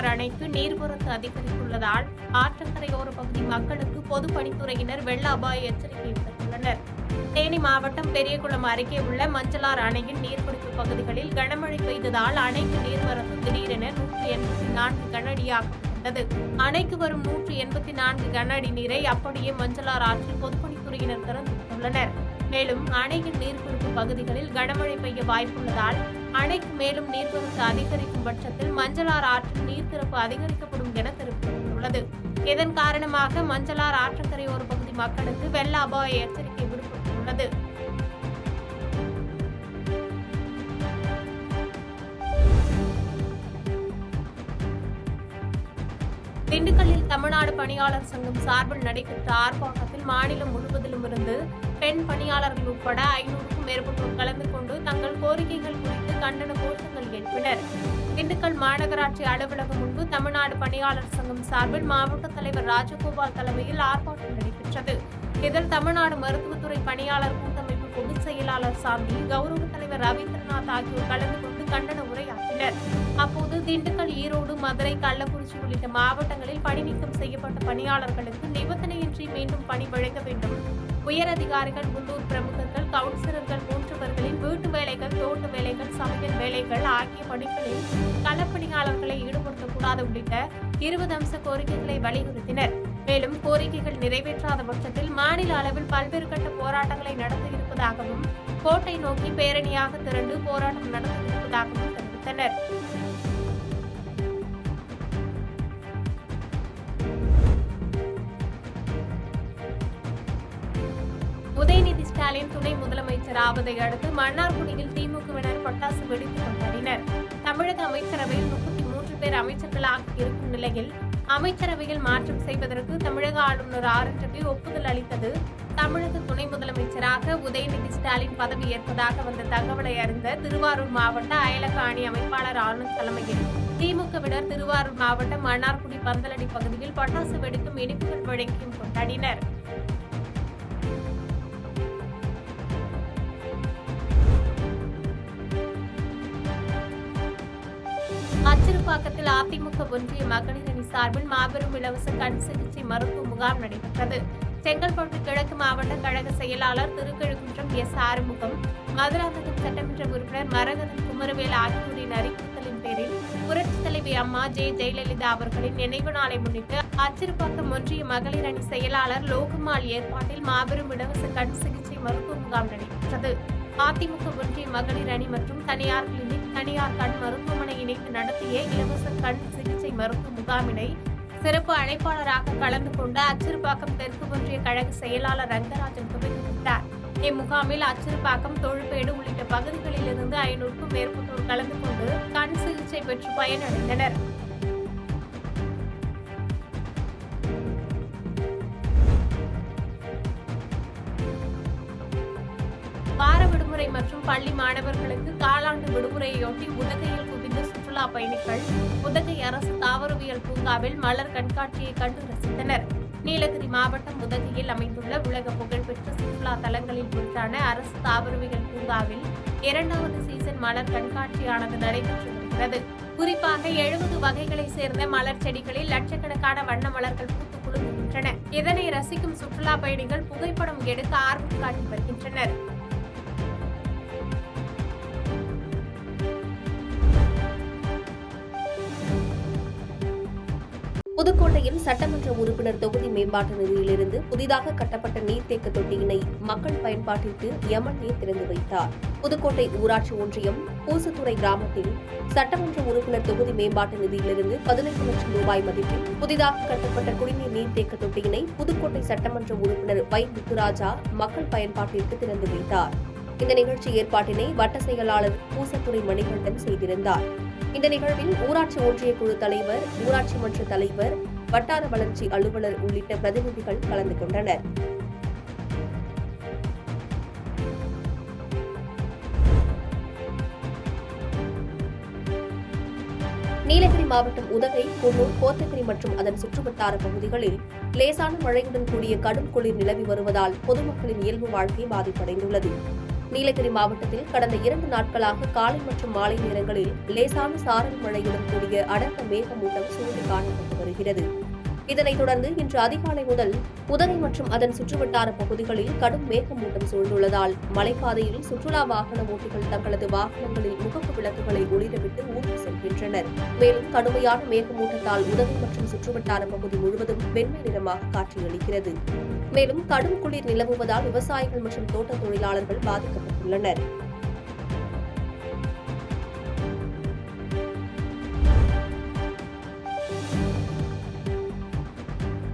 மஞ்சளாறு அணைக்கு நீர்வரத்து அதிகரித்துள்ளதால் ஆற்றங்கரையோர பகுதி மக்களுக்கு பொதுப்பணித்துறையினர் வெள்ள அபாய எச்சரிக்கை விடுத்துள்ளனர். தேனி மாவட்டம் பெரியகுளம் அருகே உள்ள மஞ்சளாறு அணையின் நீர்பிடிப்பு பகுதிகளில் கனமழை பெய்ததால் அணைக்கு நீர்வரத்து திடீரென 184 கனஅடியாக உள்ளது. அணைக்கு வரும் 184 கன அடி நீரை அப்படியே மஞ்சளாறு ஆற்றில் பொதுப்பணித்துறையினர் திறந்துவிட்டுள்ளனர். மேலும் அணையின் நீர்பிடிப்பு பகுதிகளில் கனமழை பெய்ய வாய்ப்புள்ளதால் அணைக்கு மேலும் நீர்வரத்து அதிகரிக்கும் பட்சத்தில் மஞ்சளாறு ஆற்றில் நீர்த்திறப்பு அதிகரிக்கப்படும் என தெரிவிக்கப்பட்டுள்ளது. இதன் காரணமாக மஞ்சளாறு ஆற்றங்கரையோர பகுதி மக்களுக்கு வெள்ள அபாய எச்சரிக்கை விடுக்கப்பட்டுள்ளது. திண்டுக்கல்லில் தமிழ்நாடு பணியாளர் சங்கம் சார்பில் நடைபெற்ற ஆர்ப்பாட்டத்தில் மாநிலம் முழுவதிலும் இருந்து பெண் பணியாளர்கள் உட்பட 500க்கும் மேற்பட்டோர் கலந்து கொண்டு தங்கள் கோரிக்கைகள் குறித்து கண்டன கோஷங்கள் எழுப்பினர். திண்டுக்கல் மாநகராட்சி அலுவலகம் முன்பு தமிழ்நாடு பணியாளர் சங்கம் சார்பில் மாவட்ட தலைவர் ராஜகோபால் தலைமையில் ஆர்ப்பாட்டம் நடைபெற்றது. இதில் தமிழ்நாடு மருத்துவத்துறை பணியாளர் கூட்டமைப்பு பொதுச் செயலாளர் சாந்தி, கௌரவ தலைவர் ரவீந்திரநாத் ஆகியோர் கலந்து கொண்டு கண்டன உரையாற்றினர். அப்போது திண்டுக்கல், ஈரோடு, மதுரை, கள்ளக்குறிச்சி உள்ளிட்ட மாவட்டங்களில் பணிநீக்கம் செய்யப்பட்ட பணியாளர்களுக்கு நிபந்தனையின்றி மீண்டும் பணி வழங்க வேண்டும். உயர் அதிகாரிகள், உள்ளூர் பிரமுகர்கள், கவுன்சிலர்கள் போன்றவர்களின் வீட்டு வேலைகள், தோட்ட வேலைகள், சமையல் வேலைகள் ஆகிய பணிகளில் களப்பணியாளர்களை ஈடுபடுத்தக்கூடாது உள்ளிட்ட 20 அம்ச கோரிக்கைகளை வலியுறுத்தினர். மேலும் கோரிக்கைகள் நிறைவேற்றாத பட்சத்தில் மாநில அளவில் பல்வேறு கட்ட போராட்டங்களை நடத்த இருப்பதாகவும், கோட்டை நோக்கி பேரணியாக திரண்டு போராட்டம் நடத்த இருப்பதாகவும் தெரிவித்தனர். உதயநிதி ஸ்டாலின் துணை முதலமைச்சர் ஆவதை அடுத்து மன்னார்குடியில் திமுகவினர் பட்டாசு வெடித்து கொண்டாடினர். தமிழக அமைச்சரவையில் 33 பேர் அமைச்சர்களாக இருக்கும் நிலையில் அமைச்சரவையில் மாற்றம் செய்வதற்கு தமிழக ஆளுநர் RNW ஒப்புதல் அளித்தது. தமிழக துணை முதலமைச்சராக உதயநிதி ஸ்டாலின் பதவியேற்பதாக வந்த தகவலை அறிந்த திருவாரூர் மாவட்ட அயலக அணி அமைப்பாளர் ஆனந்த் தலைமையில் திமுகவினர் திருவாரூர் மாவட்டம் மன்னார்குடி பந்தலடி பகுதியில் பட்டாசு வெடித்தும் இனிப்புகள் வழங்கியும் கொண்டாடினர். அச்சிறுபாக்கத்தில் அதிமுக ஒன்றிய மகளிர் அணி சார்பில் மாபெரும் இலவச கண் சிகிச்சை மருத்துவ முகாம் நடைபெற்றது. செங்கல்பட்டு கிழக்கு மாவட்ட கழக செயலாளர் திருக்கழுக்குன்றம் ஆறுமுகம், மதுராந்தகம் சட்டமன்ற உறுப்பினர் மரகதன் குமரவேல் ஆகியோரின் அறிவுறுத்தலின் பேரில் புரட்சித் தலைவி அம்மா ஜெயலலிதா அவர்களின் நினைவு நாளை முன்னிட்டு அச்சிறுபாக்கம் ஒன்றிய மகளிர் அணி செயலாளர் லோகமால் ஏற்பாட்டில் மாபெரும் இலவச கண் சிகிச்சை மருத்துவ முகாம் நடைபெற்றது. அதிமுக ஒன்றிய மகளிர் அணி மற்றும் தனியார் கிளினிக், தனியார் கண் மருத்துவமனை இணைந்து நடத்திய இலவச கண் சிகிச்சை மருத்துவ முகாமினை சிறப்பு அழைப்பாளராக கலந்து கொண்ட அச்சிறுபாக்கம் தெற்கு ஒன்றிய கழக செயலாளர் ரங்கராஜன் துவக்கி வைத்தார். இம்முகாமில் அச்சிறுபாக்கம், தொழுப்பேடு உள்ளிட்ட பகுதிகளில் இருந்து 500க்கும் மேற்பட்டோர் கலந்து கொண்டு கண் சிகிச்சை பெற்று பயனடைந்தனர். வார விடுமுறை மற்றும் பள்ளி மாணவர்களுக்கு காலாண்டு விடுமுறையொட்டி உதகையில் குவிந்த சுற்றுலா பயணிகள் உதகை அரசு தாவரவியல் பூங்காவில் மலர் கண்காட்சியை கண்டு ரசித்தனர். நீலகிரி மாவட்டம் உதகையில் அமைந்துள்ள உலக புகழ்பெற்ற சுற்றுலா தலங்களில் ஒன்றான அரசு தாவரவியல் பூங்காவில் 2வது சீசன் மலர் கண்காட்சியானது நடைபெற்று வருகிறது. குறிப்பாக 70 வகைகளை சேர்ந்த மலர் செடிகளில் லட்சக்கணக்கான வண்ண மலர்கள் பூத்து குலுங்குகின்றன. இதனை ரசிக்கும் சுற்றுலா பயணிகள் புகைப்படம் எடுக்க ஆர்வம் காட்டி வருகின்றனர். புதுக்கோட்டையில் சட்டமன்ற உறுப்பினர் தொகுதி மேம்பாட்டு நிதியிலிருந்து புதிதாக கட்டப்பட்ட நீர்த்தேக்க தொட்டியினை மக்கள் பயன்பாட்டிற்கு MLA திறந்து வைத்தார். புதுக்கோட்டை ஊராட்சி ஒன்றியம் பூசத்துறை கிராமத்தில் சட்டமன்ற உறுப்பினர் தொகுதி மேம்பாட்டு நிதியிலிருந்து 15 லட்சம் ரூபாய் மதிப்பில் புதிதாக கட்டப்பட்ட குடிநீர் நீர்த்தேக்க தொட்டியினை புதுக்கோட்டை சட்டமன்ற உறுப்பினர் வை. முத்துராஜா மக்கள் பயன்பாட்டிற்கு திறந்து வைத்தார். இந்த நிகழ்ச்சி ஏற்பாட்டினை வட்ட செயலாளர் பூசத்துறை மணிகண்டன் செய்திருந்தார். இந்த நிகழ்வில் ஊராட்சி ஒன்றிய குழு தலைவர், ஊராட்சி மன்ற தலைவர், வட்டார வளர்ச்சி அலுவலர் உள்ளிட்ட பிரதிநிதிகள் கலந்து கொண்டனர். நீலகிரி மாவட்டம் உதகை, குன்னூர், கோத்தகிரி மற்றும் அதன் சுற்றுவட்டார பகுதிகளில் லேசான மழையுடன் கூடிய கடும் குளிர் நிலவி வருவதால் பொதுமக்களின் இயல்பு வாழ்க்கை பாதிப்படைந்துள்ளது. நீலகிரி மாவட்டத்தில் கடந்த 2 நாட்களாக காலை மற்றும் மாலை நேரங்களில் லேசான சாரல் மழையுடன் கூடிய அடர்ந்த மேகமூட்டம் சூழ்ந்து காணப்பட்டு வருகிறது. இதனைத் தொடர்ந்து இன்று அதிகாலை முதல் உதகை மற்றும் அதன் சுற்றுவட்டார பகுதிகளில் கடும் மேகமூட்டம் சூழ்ந்துள்ளதால் மலைப்பாதையில் சுற்றுலா வாகன ஓட்டிகள் தங்களது வாகனங்களில் முகப்பு விளக்குகளை ஒளிரவிட்டு ஊர்ந்து செல்கின்றனர். மேலும் கடுமையான மேகமூட்டத்தால் உதகை மற்றும் சுற்றுவட்டார பகுதி முழுவதும் வெண்மை நிறமாக காட்சியளிக்கிறது. மேலும் கடும் குளிர் நிலவுவதால் விவசாயிகள் மற்றும் தோட்ட தொழிலாளர்கள் பாதிக்கப்பட்டுள்ளனர்.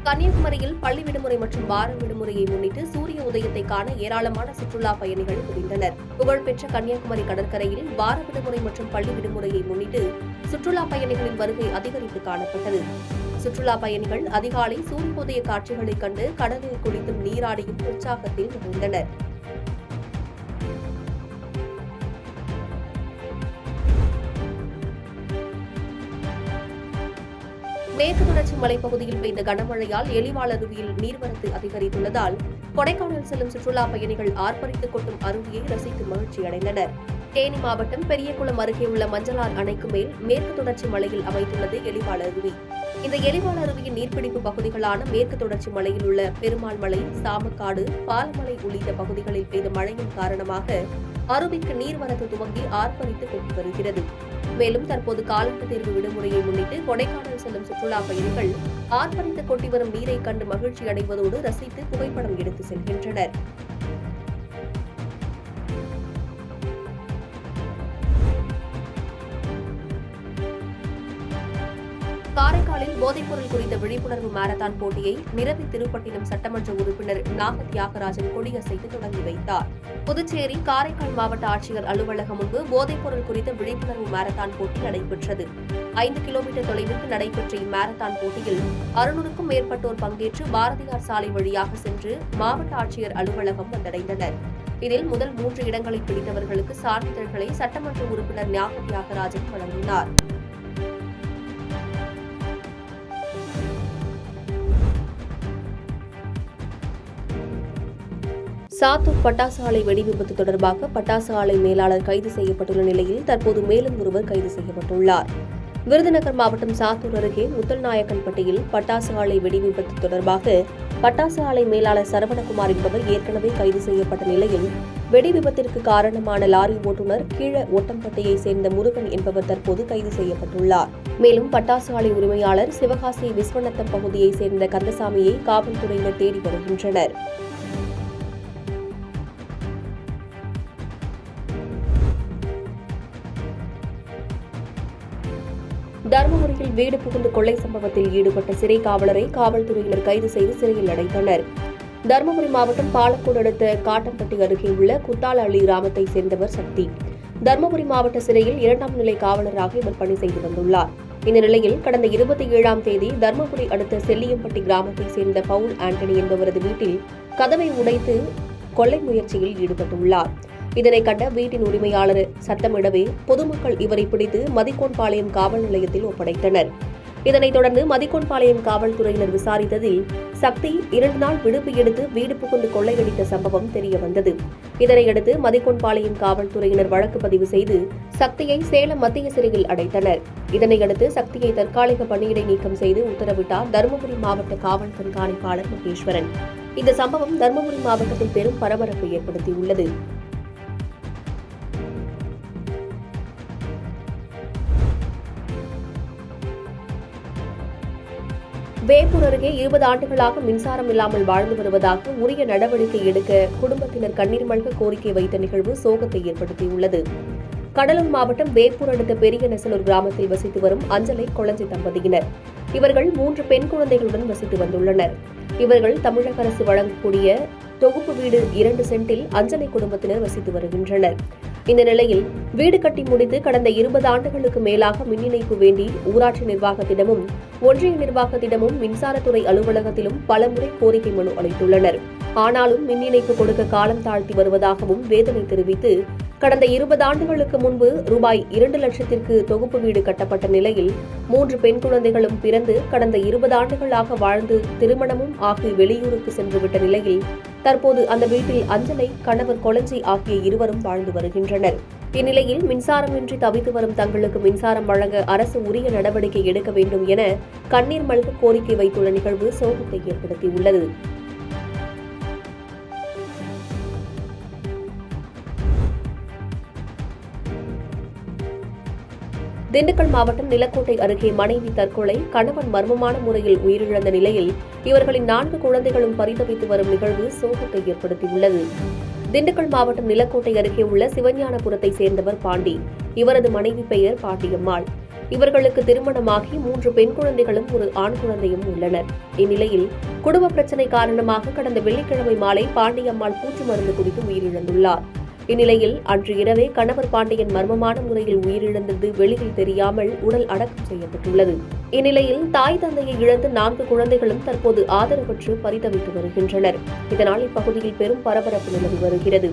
கன்னியாகுமரியில் பள்ளி விடுமுறை மற்றும் வார விடுமுறையை முன்னிட்டு சூரிய உதயத்தை காண ஏராளமான சுற்றுலா பயணிகள் குவிந்தனர். புகழ்பெற்ற கன்னியாகுமரி கடற்கரையில் வார விடுமுறை மற்றும் பள்ளி விடுமுறையை முன்னிட்டு சுற்றுலா பயணிகளின் வருகை அதிகரித்து காணப்பட்டது. சுற்றுலா பயணிகள் அதிகாலை சூரியோதய காட்சிகளைக் கண்டு கடலில் குளித்தும் நீராடியும் உற்சாகத்தில் மகிழ்ந்தனர். மேற்கு தொடர்ச்சி மலைப்பகுதியில் பெய்த கனமழையால் எலிவால் அருவியில் நீர்வரத்து அதிகரித்துள்ளதால் கொடைக்கானல் செல்லும் சுற்றுலா பயணிகள் ஆர்ப்பரித்துக் கொட்டும் அருவியை ரசித்து மகிழ்ச்சியடைந்தனர். தேனி மாவட்டம் பெரியகுளம் அருகே உள்ள மஞ்சளார் அணைக்கு மேல் மேற்கு தொடர்ச்சி மலையில் அமைந்துள்ளது எலிவால் அருவி. இந்த எலிவால் அருவியின் நீர்பிடிப்பு பகுதிகளான மேற்கு தொடர்ச்சி மலையில் உள்ள பெருமாள் மலை, சாமக்காடு, பாலமலை உள்ளிட்ட பகுதிகளில் பெய்த மழையின் காரணமாக அருவிக்கு நீர்வரத்து துவங்கி ஆர்ப்பரித்து கொண்டு வருகிறது. மேலும் தற்போது காலாண்டு தேர்வு விடுமுறையை முன்னிட்டு கொடைக்கானல் செல்லும் சுற்றுலா பயணிகள் ஆர்ப்பரித்து கொட்டி வரும் நீரை கண்டு மகிழ்ச்சி அடைவதோடு ரசித்து புகைப்படம் எடுத்து செல்கின்றனர். காரைக்காலில் போதைப்பொருள் குறித்த விழிப்புணர்வு மாரத்தான் போட்டியை நிரவி திருப்பட்டினம் சட்டமன்ற உறுப்பினர் நாக தியாகராஜன் கொடியசைத்து தொடங்கி வைத்தார். புதுச்சேரி காரைக்கால் மாவட்ட ஆட்சியர் அலுவலகம் முன்பு போதைப்பொருள் குறித்த விழிப்புணர்வு மாரத்தான் போட்டி நடைபெற்றது. 5 கிலோமீட்டர் தொலைவிற்கு நடைபெற்ற இம்மாரத்தான் போட்டியில் 600க்கும் மேற்பட்டோர் பங்கேற்று பாரதியார் சாலை வழியாக சென்று மாவட்ட ஆட்சியர் அலுவலகம் வந்தடைந்தனர். இதில் முதல் 3 இடங்களை பிடித்தவர்களுக்கு சான்றிதழ்களை சட்டமன்ற உறுப்பினர் நாக தியாகராஜன் வழங்கினார். சாத்தூர் பட்டாசு ஆலை வெடிவிபத்து தொடர்பாக பட்டாசு ஆலை மேலாளர் கைது செய்யப்பட்டுள்ள நிலையில் தற்போது மேலும் ஒருவர் கைது செய்யப்பட்டுள்ளார். விருதுநகர் மாவட்டம் சாத்தூர் அருகே முத்தல்நாயக்கன்பட்டியில் பட்டாசு ஆலை வெடிவிபத்து தொடர்பாக பட்டாசு ஆலை மேலாளர் சரவணகுமார் என்பவர் ஏற்கனவே கைது செய்யப்பட்ட நிலையில் வெடிவிபத்திற்கு காரணமான லாரி ஓட்டுநர் கீழ ஒட்டம்பட்டியை சேர்ந்த முருகன் என்பவர் தற்போது கைது செய்யப்பட்டுள்ளார். மேலும் பட்டாசு ஆலை உரிமையாளர் சிவகாசி விஸ்வநத்தம் பகுதியைச் சேர்ந்த கந்தசாமியை காவல்துறையினர் தேடி வருகின்றனர். தருமபுரியில் வீடு புகுந்து கொள்ளை சம்பவத்தில் ஈடுபட்ட சிறை காவலரை காவல்துறையினர் கைது செய்து சிறையில் அடைத்தனர். தருமபுரி மாவட்டம் பாலக்கோடு அடுத்த காட்டம்பட்டி அருகே உள்ள குத்தாலஅள்ளி கிராமத்தை சேர்ந்தவர் சக்தி. தருமபுரி மாவட்ட சிறையில் 2ஆம் நிலை காவலராக இவர் பணி செய்து வந்துள்ளார். இந்த நிலையில் கடந்த 27ஆம் தேதி தருமபுரி அடுத்த செல்லியம்பட்டி கிராமத்தை சேர்ந்த பவுல் ஆண்டனி என்பவரது வீட்டில் கதவை உடைத்து கொள்ளை முயற்சியில் ஈடுபட்டுள்ளார். இதனை கண்ட வீட்டின் உரிமையாளர் சத்தமிடவே பொதுமக்கள் இவரை பிடித்து மதிக்கோன்பாளையம் காவல் நிலையத்தில் ஒப்படைத்தனர். இதனைத் தொடர்ந்து மதிக்கோன்பாளையம் காவல்துறையினர் விசாரித்ததில் சக்தி 2 நாள் விடுப்பு எடுத்து வீடு புகுந்து கொள்ளையடித்த சம்பவம் தெரியவந்தது. இதனையடுத்து மதிக்கோன்பாளையம் காவல்துறையினர் வழக்கு பதிவு செய்து சக்தியை சேலம் மத்திய சிறையில் அடைத்தனர். இதனையடுத்து சக்தியை தற்காலிக பணியிடை நீக்கம் செய்து உத்தரவிட்டார் தருமபுரி மாவட்ட காவல் கண்காணிப்பாளர் மகேஸ்வரன். இந்த சம்பவம் தருமபுரி மாவட்டத்தில் பெரும் பரபரப்பை ஏற்படுத்தியுள்ளது. வேப்பூர் அருகே 20 ஆண்டுகளாக மின்சாரம் இல்லாமல் வாழ்ந்து வருவதாக உரிய நடவடிக்கை எடுக்க குடும்பத்தினர் கண்ணீர் மல்க கோரிக்கை வைத்த நிகழ்வு சோகத்தை ஏற்படுத்தியுள்ளது. கடலூர் மாவட்டம் வேப்பூர் அடுத்த பெரிய நெசலூர் கிராமத்தில் வசித்து வரும் அஞ்சலை கொளஞ்சி தம்பதியினர். இவர்கள் 3 பெண் குழந்தைகளுடன் வசித்து வந்துள்ளனர். இவர்கள் தமிழக அரசு வழங்கக்கூடிய தொகுப்பு வீடு 2 சென்டில் அஞ்சலை குடும்பத்தினர் வசித்து வருகின்றனர். இந்த நிலையில் வீடு கட்டி முடித்து கடந்த 20 ஆண்டுகளுக்கு மேலாக மின் இணைப்பு வேண்டி ஊராட்சி நிர்வாகத்திடமும் ஒன்றிய நிர்வாகத்திடமும் மின்சாரத்துறை அலுவலகத்திலும் பலமுறை கோரிக்கை மனு அளித்துள்ளனர். ஆனாலும் மின் இணைப்பு கொடுக்க காலம் தாழ்த்தி வருவதாகவும் வேதனை தெரிவித்து கடந்த 20 ஆண்டுகளுக்கு முன்பு ரூபாய் 2 லட்சத்திற்கு தொகுப்பு வீடு கட்டப்பட்ட நிலையில் 3 பெண் குழந்தைகளும் பிறந்து கடந்த 20 ஆண்டுகளாக வாழ்ந்து திருமணமும் ஆகி வெளியூருக்கு சென்றுவிட்ட நிலையில் தற்போது அந்த வீட்டில் அஞ்சலை, கணவர் கொளஞ்சி ஆகிய இருவரும் வாழ்ந்து வருகின்றனர். இந்நிலையில் மின்சாரமின்றி தவித்து வரும் தங்களுக்கு மின்சாரம் வழங்க அரசு உரிய நடவடிக்கை எடுக்க வேண்டும் என கண்ணீர் மல்க கோரிக்கை வைத்துள்ள நிகழ்வு சோகத்தை ஏற்படுத்தியுள்ளது. திண்டுக்கல் மாவட்டம் நிலக்கோட்டை அருகே மனைவி தற்கொலை, கணவன் மர்மமான முறையில் உயிரிழந்த நிலையில் இவர்களின் 4 குழந்தைகளும் பரிதவித்து வரும் நிகழ்வு சோகத்தை ஏற்படுத்தியுள்ளது. திண்டுக்கல் மாவட்டம் நிலக்கோட்டை அருகே உள்ள சிவஞானபுரத்தை சேர்ந்தவர் பாண்டி. இவரது மனைவி பெயர் பாண்டியம்மாள். இவர்களுக்கு திருமணமாகி 3 பெண் குழந்தைகளும் ஒரு ஆண் குழந்தையும் உள்ளனர். இந்நிலையில் குடும்ப பிரச்சினை காரணமாக கடந்த வெள்ளிக்கிழமை மாலை பாண்டியம்மாள் பூச்சி மருந்து குடித்து உயிரிழந்துள்ளார். இந்நிலையில் அன்று இரவே கணவர் பாண்டியன் மர்மமான முறையில் உயிரிழந்தது வெளியில் தெரியாமல் உடல் அடக்கம் செய்யப்பட்டுள்ளது. இந்நிலையில் தாய் தந்தையை இழந்து 4 குழந்தைகளும் தற்போது ஆதரவற்று பரிதவித்து வருகின்றனர். இதனால் இப்பகுதியில் பெரும் பரபரப்பு நிலவி வருகிறது.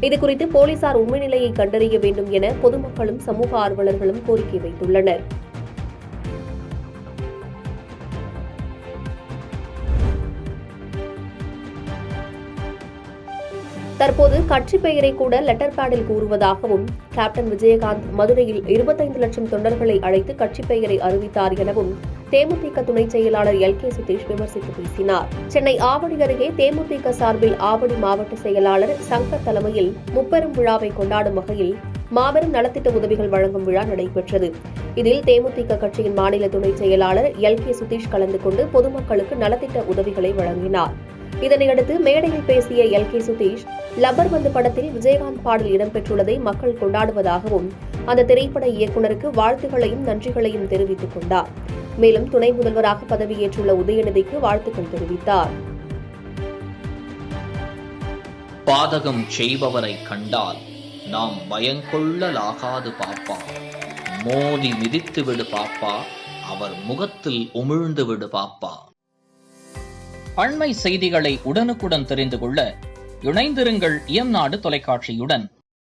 இதுகுறித்து போலீசார் உண்மை நிலையை கண்டறிய வேண்டும் என பொதுமக்களும் சமூக ஆர்வலர்களும் கோரிக்கை வைத்துள்ளனர். தற்போது கட்சி பெயரை கூட லெட்டர் பேடில் கூறுவதாகவும், கேப்டன் விஜயகாந்த் மதுரையில் 25 லட்சம் தொண்டர்களை அழைத்து கட்சி பெயரை அறிவித்தார் எனவும் தேமுதிக துணை செயலாளர் LK சுதீஷ் விமர்சித்து பேசினார். சென்னை ஆவடி அருகே தேமுதிக சார்பில் ஆவடி மாவட்ட செயலாளர் சங்கர் தலைமையில் முப்பெரும் விழாவை கொண்டாடும் வகையில் மாபெரும் நலத்திட்ட உதவிகள் வழங்கும் விழா நடைபெற்றது. இதில் தேமுதிக கட்சியின் மாநில துணை செயலாளர் LK சுதீஷ் கலந்து கொண்டு பொதுமக்களுக்கு நலத்திட்ட உதவிகளை வழங்கினார். இதனையடுத்து மேடையில் பேசிய LK சுதீஷ், லப்பர் பந்து படத்தில் விஜயகாந்த் பாடல் இடம்பெற்றுள்ளதை மக்கள் கொண்டாடுவதாகவும், அந்த திரைப்பட இயக்குநருக்கு வாழ்த்துகளையும் நன்றிகளையும் தெரிவித்துக் கொண்டார். மேலும் துணை முதல்வராக பதவியேற்றுள்ள உதயநிதிக்கு வாழ்த்துக்கள் தெரிவித்தார். பாதகம் செய்பவரை கண்டால் நாம் பயங்கொள்ளலாகாது பாப்பா, மோதி மிதித்து விடு பாப்பா, அவர் முகத்தில் உமிழ்ந்து விடு பாப்பா. அண்மை செய்திகளை உடனுக்குடன் தெரிந்து கொள்ள இணைந்திருங்கள் இயம்நாடு தொலைக்காட்சியுடன்.